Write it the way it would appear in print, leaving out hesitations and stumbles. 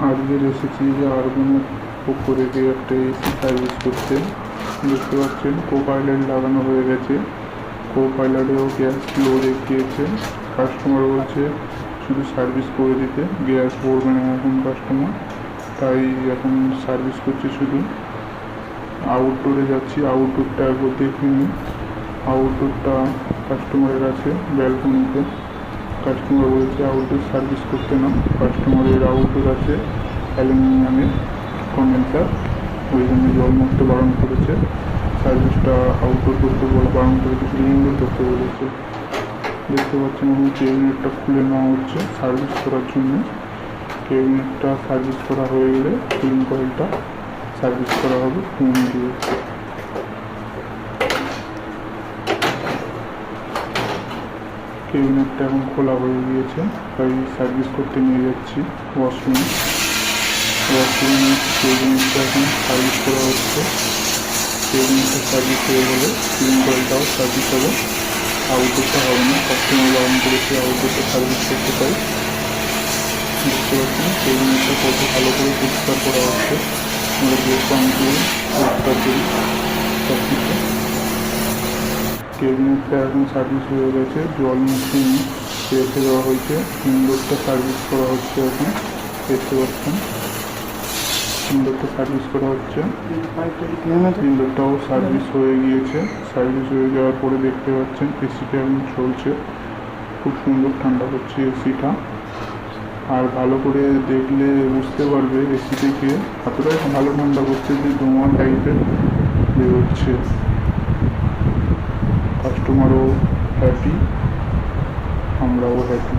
আজকে এসেছি আরগুনের উপরে দিয়ে একটা এসি সার্ভিস করতে। দেখতে পাচ্ছেন কো-পাইলট লাগানো হয়ে গেছে, কো-পাইলটেও গ্যাস লো দেখিয়েছে। কাস্টমার বলছে শুধু সার্ভিস করে দিতে, গ্যাস ভরবে না এখন কাস্টমার, তাই এখন সার্ভিস করছে শুধু। আউটডোরে যাচ্ছি, আউটডোরটা একবার দেখে নিই। আউটডোরটা কাস্টমারের আছে ব্যালকনিতে। কাস্টমার বলছে আউটডোর সার্ভিস করতে না, কাস্টমারের আউটডোর আছে অ্যালুমিনিয়ামের কন্ডেন্সার, ওই জন্য জল মারতে বারণ করেছে। সার্ভিসটা আউটডোর করতে বলে বারণ করেছে, শুধু ইনডোর করতে বলেছে। দেখতে পাচ্ছেন এখন কেবিনেটটা খুলে নেওয়া হচ্ছে সার্ভিস করার জন্য। কেবিনেটটা সার্ভিস করা হয়ে গেলে কুলিং কয়েলটা সার্ভিস করা হবে ফোন দিয়ে। কেবিনেটটা এখন খোলা হয়ে গিয়েছে, তাই সার্ভিস করতে নিয়ে যাচ্ছি ওয়াশরুমে। কেবিনেটটা এখন সার্ভিস করা হচ্ছে। কেবিনেটটা সার্ভিস হয়ে গেলে কুলিং কয়েলটাও সার্ভিস হবে, আউটডোরটা হবে না। কাস্টমার বারণ করেছে আউটডোরটা সার্ভিস করতে, চাই। দেখতে পাচ্ছেন কেবিনেটটা কত ভালো করে পরিষ্কার করা হচ্ছে। আমরা বেশ দিয়ে পরিষ্কার করি সব কিছু। কেবিনেটটা এখন সার্ভিস হয়ে গেছে, জল মুছে রেখে দেওয়া হয়েছে। ইনডোরটা সার্ভিস করা হচ্ছে এখন, দেখতে পাচ্ছেন ইনডোরটা সার্ভিস করা হচ্ছে। ইনডোরটাও সার্ভিস হয়ে গিয়েছে। সার্ভিস হয়ে যাওয়ার পরে দেখতে পাচ্ছেন এসিটা এখন চলছে, খুব সুন্দর ঠান্ডা হচ্ছে এসিটা। আর ভালো করে দেখলে বুঝতে পারবে এসি থেকে এতটাই ভালো ঠান্ডা করছে যে ধোঁয়া টাইপের বেরোচ্ছে। কাস্টমারও হ্যাপি, আমরাও হ্যাপি।